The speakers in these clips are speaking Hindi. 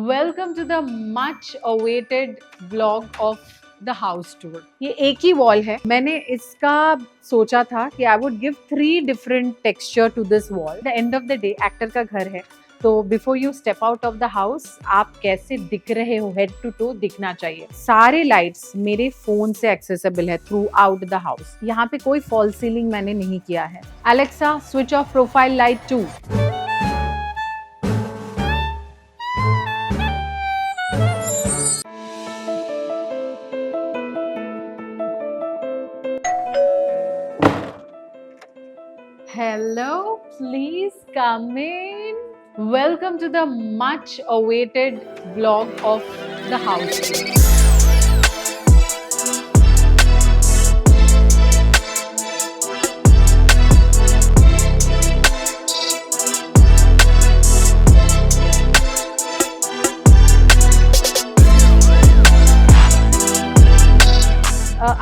Welcome to the much awaited blog of the house tour. ये एक ही वॉल है। मैंने इसका सोचा था कि I would give 3 different texture to this wall. The end of the day actor का घर है, तो before you step out of the house आप कैसे दिख रहे हो, हेड टू टो दिखना चाहिए। सारे लाइट्स मेरे फोन से एक्सेसिबल है थ्रू आउट द हाउस। यहाँ पे कोई फॉल सीलिंग मैंने नहीं किया है। Alexa switch off profile light 2। Hello, please come in. Welcome to the much awaited vlog of the house.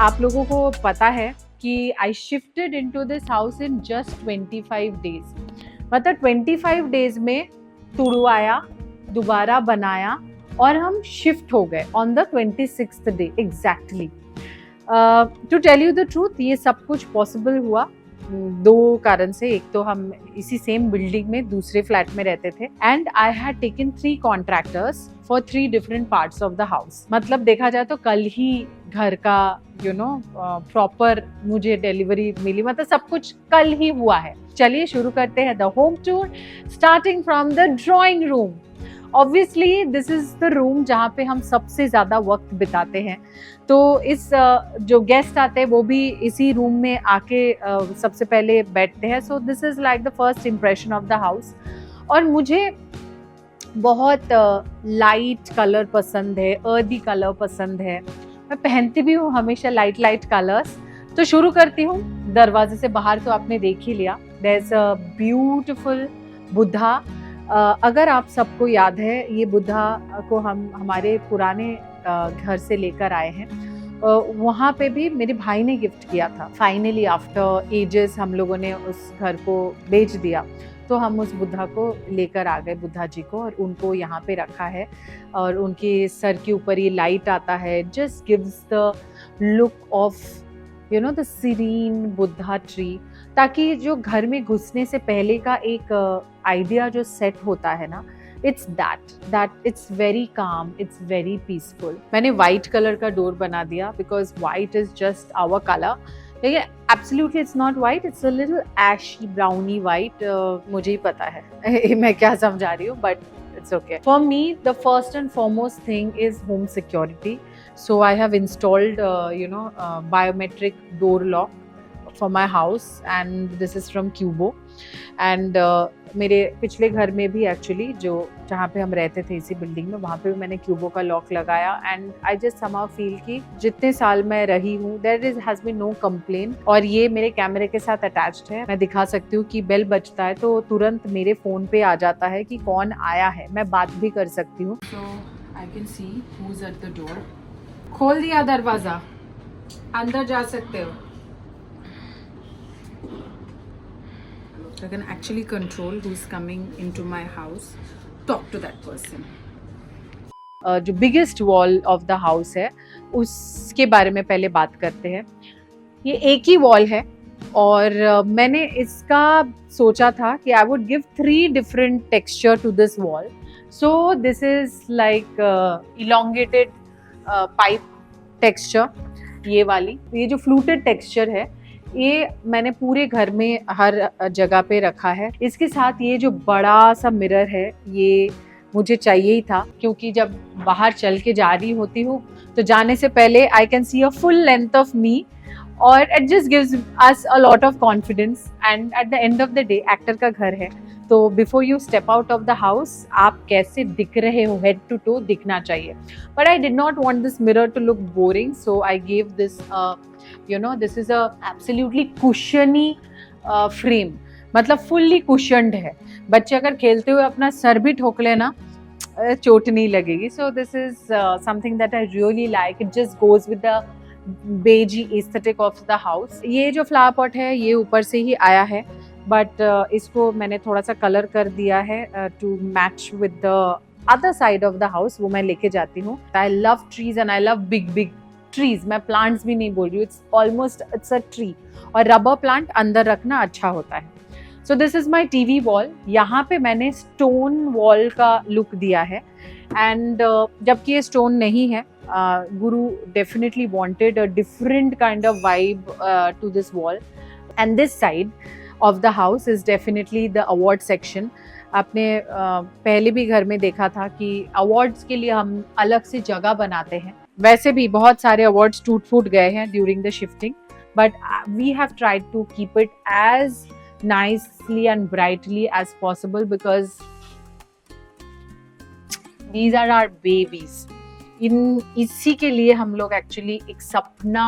आप लोगों को पता है कि I shifted into this house in just 25 days. मतलब 25 डेज में तुड़वाया, दोबारा बनाया और हम शिफ्ट हो गए on the 26th day exactly. To tell you the truth, ये सब कुछ पॉसिबल हुआ 2 कारण से। एक तो हम इसी सेम बिल्डिंग में दूसरे फ्लैट में रहते थे and I had taken 3 contractors for 3 different parts of the house. मतलब देखा जाए तो कल ही घर का प्रॉपर मुझे डिलीवरी मिली, मतलब सब कुछ कल ही हुआ है। चलिए शुरू करते हैं the home tour, starting from the drawing room. Obviously this is the room जहाँ पे हम सबसे ज्यादा वक्त बिताते हैं। तो इस जो गेस्ट आते हैं वो भी इसी रूम में आके सबसे पहले बैठते हैं। सो this is like the first impression of the house. और मुझे बहुत लाइट कलर पसंद है, अर्दी कलर पसंद है। मैं पहनती भी हूँ हमेशा लाइट कलर्स। तो शुरू करती हूँ। दरवाजे से बाहर तो आपने देख ही लिया, there is a beautiful Buddha. अगर आप सबको याद है, ये बुद्धा को हम हमारे पुराने घर से लेकर आए हैं। वहाँ पे भी मेरे भाई ने गिफ्ट किया था। फाइनली आफ्टर एजेस हम लोगों ने उस घर को बेच दिया, तो हम उस बुद्धा को लेकर आ गए, बुद्धा जी को, और उनको यहाँ पे रखा है। और उनके सर के ऊपर ये लाइट आता है, just gives the look of the serene Buddha tree. ताकि जो घर में घुसने से पहले का एक आइडिया जो सेट होता है ना, it's that it's very calm, it's very peaceful. मैंने वाइट कलर का डोर बना दिया because white is just our colour. लेकिन absolutely it's not white, it's a little ashy brownie white. मुझे ही पता है मैं क्या समझा रही हूँ, but it's okay. For me, the first and foremost thing is home security. So I have installed, biometric door lock for my house, and this is from Cubo. And मेरे पिछले घर में भी एक्चुअली जहाँ पे हम रहते थे इसी बिल्डिंग में, वहाँ पे भी मैंने क्यूबो का लॉक लगाया। And I just somehow feel कि जितने साल मैं रही हूँ there has been no complaint। और ये मेरे कैमरे के साथ अटैच्ड है। मैं दिखा सकती हूँ कि बेल बजता है तो तुरंत मेरे फोन पे आ जाता है कि कौन आया है। मैं बात भी कर सकती हूँ। So I can see who's at the door। खोल दिया दरवाजा, अंदर जा सकते हो। I can actually control who's coming into my house, talk to that person। जो biggest wall of the house है उसके बारे में पहले बात करते हैं। ये एक ही वॉल है और मैंने इसका सोचा था कि I would give 3 different texture to this wall। So this is like elongated pipe texture। ये वाली, ये जो fluted texture है, ये मैंने पूरे घर में हर जगह पे रखा है। इसके साथ ये जो बड़ा सा मिरर है, ये मुझे चाहिए ही था, क्योंकि जब बाहर चल के जा रही होती हूँ तो जाने से पहले I can see a full length of me, और it just gives us a lot of confidence. And at the end of the day actor का घर है, तो before you step out of the house आप कैसे दिख रहे हो, हेड टू टो दिखना चाहिए। But I did not want this mirror to look boring, so I give this this is a absolutely cushiony frame। मतलब fully cushioned है। बच्चे अगर खेलते हुए अपना सर भी ठोक लेना, चोट नहीं लगेगी। So this is something that I really like। It just goes with the beige aesthetic of the house। ये जो फ्लावर पॉट है ये ऊपर से ही आया है, बट इसको मैंने थोड़ा सा कलर कर दिया है to match with the other side of the house, वो मैं लेके जाती हूँ. I love trees and I love big big trees. मैं प्लांट्स भी नहीं बोल रही हूँ, इट्स अ ट्री. और रबर प्लांट अंदर रखना अच्छा होता है. So this is my TV wall. यहाँ पे मैंने स्टोन वॉल का लुक दिया है. एंड जबकि ये स्टोन नहीं है, गुरु definitely wanted a different kind of vibe to this wall. And this side of the house is definitely the award section. आपने पहले भी घर में देखा था कि अवार्ड्स के लिए हम अलग से जगह बनाते हैं. वैसे भी बहुत सारे अवार्ड्स टूट फूट गए हैं during the shifting, but we have tried to keep it as nicely and brightly as possible because these are our babies. इसी के लिए हम लोग एक्चुअली एक सपना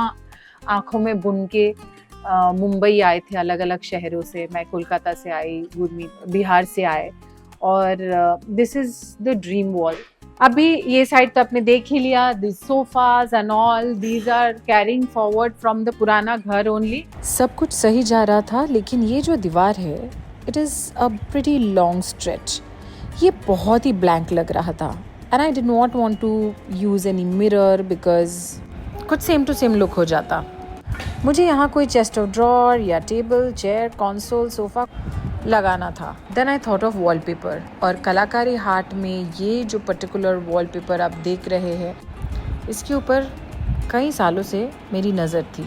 आंखों में बुन के मुंबई आए थे, अलग अलग शहरों से. मैं कोलकाता से आई, गुरमीत बिहार से आए, और this is the dream wall. अभी ये साइड तो आपने देख ही लिया. This sofas and all these are carrying forward from the पुराना घर ओनली. सब कुछ सही जा रहा था, लेकिन ये जो दीवार है, it is a pretty long stretch. ये बहुत ही ब्लैंक लग रहा था. And I did not want to use any mirror because कुछ सेम टू सेम लुक हो जाता. मुझे यहाँ कोई चेस्ट ऑफ ड्रॉर या टेबल, चेयर, कंसोल, सोफ़ा लगाना था. Then I thought of wallpaper. और कलाकारी हाट में ये जो पर्टिकुलर वॉलपेपर आप देख रहे हैं, इसके ऊपर कई सालों से मेरी नज़र थी.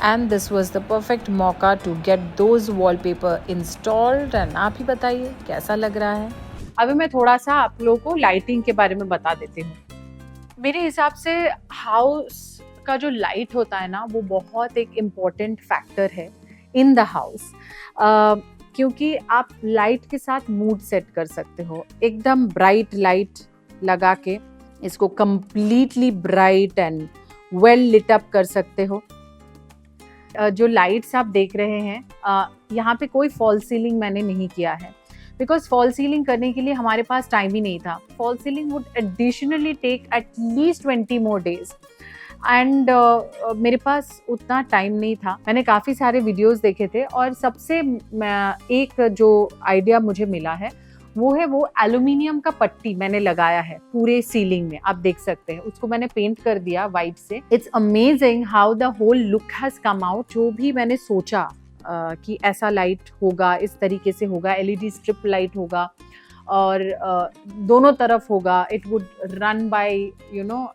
And this was the perfect मौका to get those wallpaper installed. And आप ही बताइए कैसा लग रहा है. अभी मैं थोड़ा सा आप लोगों को लाइटिंग के बारे में बता देती हूँ. मेरे हिसाब से हाउस का जो लाइट होता है ना, वो बहुत एक इम्पॉर्टेंट फैक्टर है इन द हाउस. क्योंकि आप लाइट के साथ मूड सेट कर सकते हो. एकदम ब्राइट लाइट लगा के इसको completely bright and well lit up कर सकते हो. जो लाइट्स आप देख रहे हैं, यहाँ पे कोई फॉल सीलिंग मैंने नहीं किया है, बिकॉज फॉल सीलिंग करने के लिए हमारे पास टाइम ही नहीं था. Fall ceiling would additionally take at least 20 more days. And मेरे पास उतना टाइम नहीं था. मैंने काफ़ी सारे वीडियोस देखे थे, और सबसे एक जो आइडिया मुझे मिला है वो है वो एल्यूमिनियम का पट्टी मैंने लगाया है पूरे सीलिंग में. आप देख सकते हैं, उसको मैंने पेंट कर दिया वाइट से. It's amazing how the whole look has come out. जो भी मैंने सोचा कि ऐसा लाइट होगा, इस तरीके से होगा, LED स्ट्रिप लाइट होगा और दोनों तरफ होगा. It would run by you know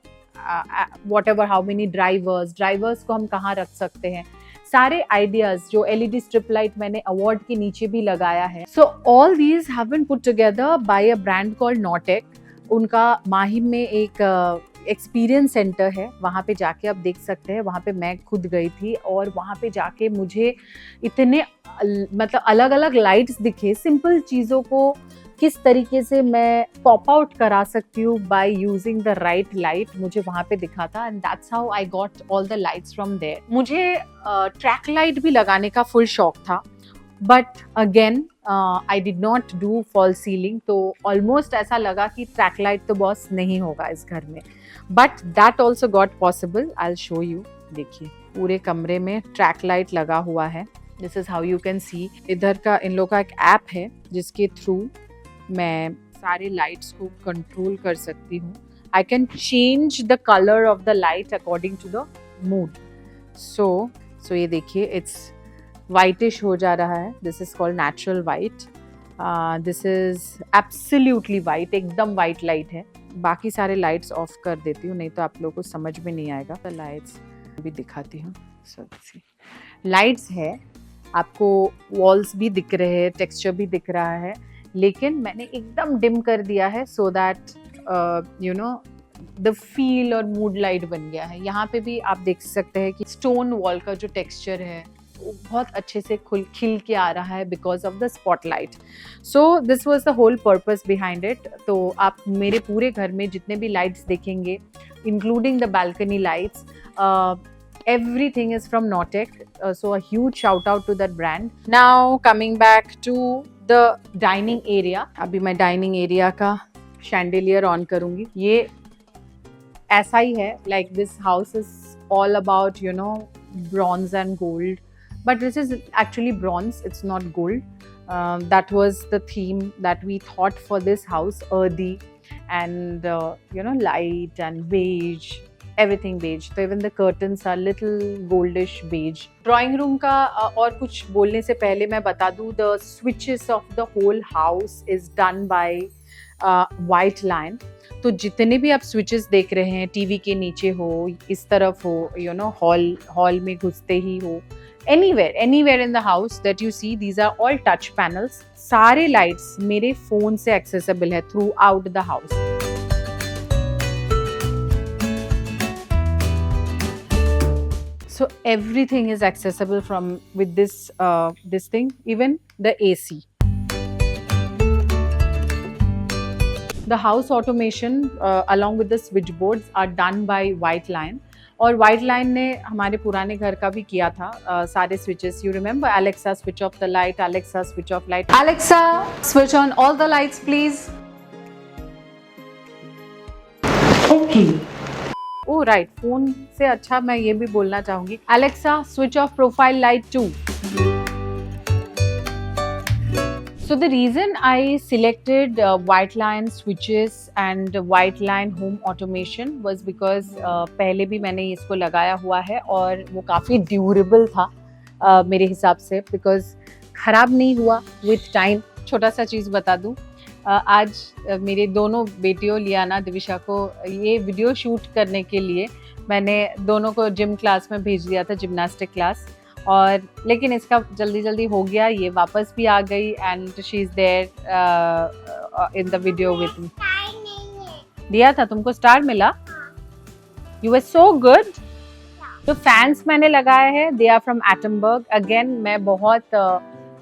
whatever how many drivers को हम कहाँ रख सकते हैं. सारे आइडियाज जो LED स्ट्रिप लाइट मैंने अवार्ड के नीचे भी लगाया है. So all these have been put together by a brand called Nortek. उनका माहिम में एक एक्सपीरियंस सेंटर है, वहाँ पे जाके आप देख सकते हैं. वहाँ पे मैं खुद गई थी, और वहाँ पे जाके मुझे इतने मतलब अलग अलग लाइट्स दिखे. सिंपल चीज़ों को किस तरीके से मैं पॉप आउट करा सकती हूँ by using the right light, मुझे वहाँ पे दिखा था. And that's how I got all the lights from there. मुझे ट्रैक लाइट भी लगाने का फुल शौक था, but again I did not do fall ceiling. तो ऑलमोस्ट ऐसा लगा कि ट्रैक लाइट तो बॉस नहीं होगा इस घर में, but that also got possible. I will show you. देखिए, पूरे कमरे में ट्रैक लाइट लगा हुआ है. This is how you can see. इधर का इन लोग का एक ऐप है जिसके थ्रू मैं सारे लाइट्स को कंट्रोल कर सकती हूँ. I can change the colour of the light according to the mood. So ये देखिए, इट्स वाइटिश हो जा रहा है. This is called natural white. This is absolutely white, एकदम वाइट लाइट है. बाकी सारे लाइट्स ऑफ कर देती हूँ, नहीं तो आप लोगों को समझ में नहीं आएगा. तो लाइट्स भी दिखाती हूँ. लाइट्स है, आपको वॉल्स भी दिख रहे हैं, टेक्सचर भी दिख रहा है, लेकिन मैंने एकदम डिम कर दिया है so that you know the feel और मूड लाइट बन गया है. यहाँ पे भी आप देख सकते हैं कि स्टोन वॉल का जो टेक्सचर है वो बहुत अच्छे से खिल के आ रहा है because of the spotlight. So this was the whole purpose behind it. तो आप मेरे पूरे घर में जितने भी लाइट्स देखेंगे, including the balcony lights, everything is from Notec. So a huge shout out to that brand. Now coming back to the dining area. अभी मैं dining area का chandelier on करूँगी. ये ऐसा ही है, like this house is all about you know bronze and gold, but this is actually bronze, it's not gold. That was the theme that we thought for this house, earthy. and light and beige, everything beige. So even the curtains are little goldish beige. Drawing room का और कुछ बोलने से पहले मैं बता दूँ, the switches of the whole house is done by white line. तो जितने भी आप स्विचेस देख रहे हैं, टीवी के नीचे हो, इस तरफ हो, हॉल में घुसते ही हो, anywhere in the house that you see, these are all touch panels. सारे लाइट्स मेरे फोन से एक्सेसिबल है through out the house. So everything is accessible with this thing, even the AC. The house automation along with the switchboards are done by White Lion. और White Lion ने हमारे पुराने घर का भी किया था सारे switches. You remember? Alexa, switch off the light. Alexa, switch off light. Alexa, switch on all the lights, please. Okay. Oh right. Phone से अच्छा मैं ये भी बोलना चाहूँगी. Alexa, switch off profile light too. So the reason I selected White Lion switches and White Lion home automation was because पहले भी मैंने इसको लगाया हुआ है और वो काफ़ी ड्यूरेबल था मेरे हिसाब से, because ख़राब नहीं हुआ with time. छोटा सा चीज़ बता दूँ, आज मेरे दोनों बेटियों लियाना दिविशा को ये वीडियो शूट करने के लिए मैंने दोनों को जिम क्लास में भेज दिया था, जिम्नास्टिक क्लास. और लेकिन इसका जल्दी हो गया, ये वापस भी आ गई and she is there in the video with me. दिया था तुमको स्टार मिला? You were so good. तो फैंस मैंने लगाए हैं, they are from Atomberg. Again मैं बहुत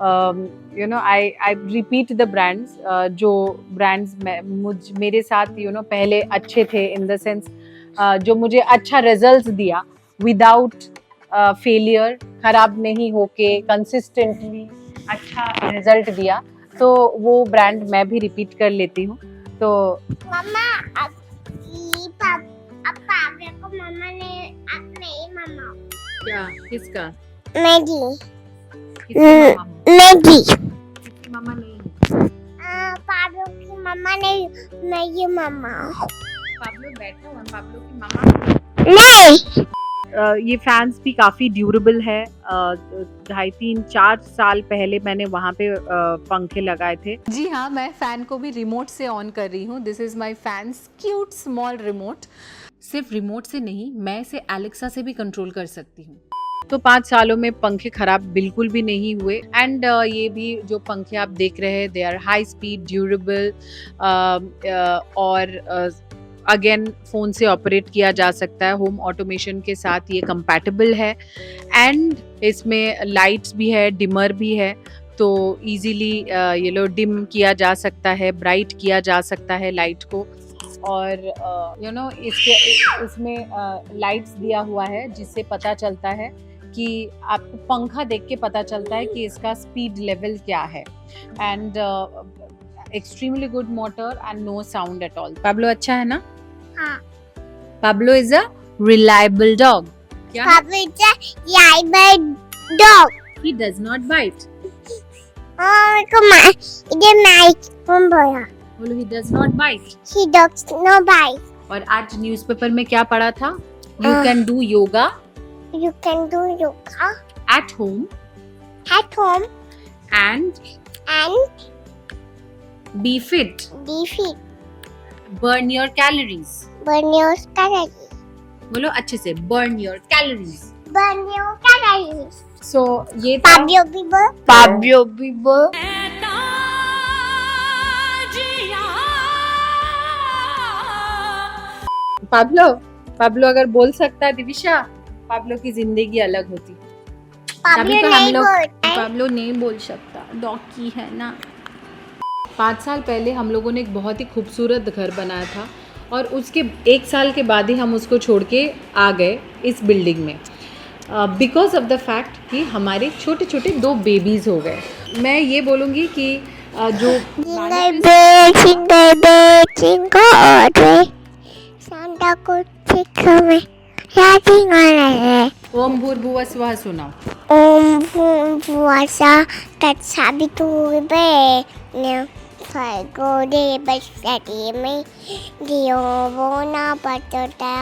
आई रिपीट द ब्रांड्स. जो ब्रांड्स मेरे साथ पहले अच्छे थे, इन द सेंस जो मुझे अच्छा रिजल्ट दिया विदाउट फेलियर, खराब नहीं होके कंसिस्टेंटली अच्छा रिजल्ट दिया, तो वो ब्रांड मैं भी रिपीट कर लेती हूँ. तो मम्मा पापा को मम्मा ने नहीं मम्मा क्या किसका मैगी मैगी मैगी मम्मा नहीं, पापा की मम्मा ने मैगी मम्मा पाब्लो बैठा हुआ, पाब्लो की मम्मा नहीं. ये फैंस भी काफ़ी ड्यूरेबल है. 2.5-3-4 साल पहले मैंने वहाँ पे पंखे लगाए थे. जी हाँ, मैं फ़ैन को भी रिमोट से ऑन कर रही हूँ. This is my fans cute small remote. सिर्फ रिमोट से नहीं, मैं इसे एलेक्सा से भी कंट्रोल कर सकती हूँ. तो 5 सालों में पंखे खराब बिल्कुल भी नहीं हुए. एंड ये भी जो पंखे आप देख रहे हैं, they are high speed, durable, और अगेन फ़ोन से ऑपरेट किया जा सकता है. होम ऑटोमेशन के साथ ये कंपैटिबल है. एंड इसमें लाइट्स भी है, डिमर भी है, तो इजीली ये लो डिम किया जा सकता है, ब्राइट किया जा सकता है लाइट को. और इसमें लाइट्स दिया हुआ है जिससे पता चलता है कि आपको पंखा देख के पता चलता है कि इसका स्पीड लेवल क्या है. And extremely good motor and no sound at all. Pablo अच्छा है ना? हाँ. Pablo is a reliable dog. क्या? Pablo is a reliable dog. He does not bite. इधर माइक कौन बोला? बोलो, he does not bite. He does not bite. और आज न्यूज़पेपर में क्या पढ़ा था? You can do yoga. You can do yoga at home. At home. And be fit. Be fit. Burn your calories. Burn your calories. बोलो अच्छे से, burn your calories. Burn your calories. So ये था Pablo Bibo. Pablo Bibo. Pablo अगर बोल सकता है दिविशा, पाब्लो की जिंदगी अलग होती. Pablo पाब्लो नहीं बोल सकता, डॉगी है ना. 5 साल पहले हम लोगों ने एक बहुत ही खूबसूरत घर बनाया था और उसके 1 साल के बाद ही हम उसको छोड़ के आ गए इस बिल्डिंग में, बिकॉज ऑफ द फैक्ट कि हमारे छोटे छोटे 2 बेबीज़ हो गए. मैं ये बोलूँगी कि जो ओम भूर्भुवः स्वः सुनाओ. ओम भूर्भुवः स्वः तत्सवितुर्वरेण्यं Fai gode basati me dio bona patota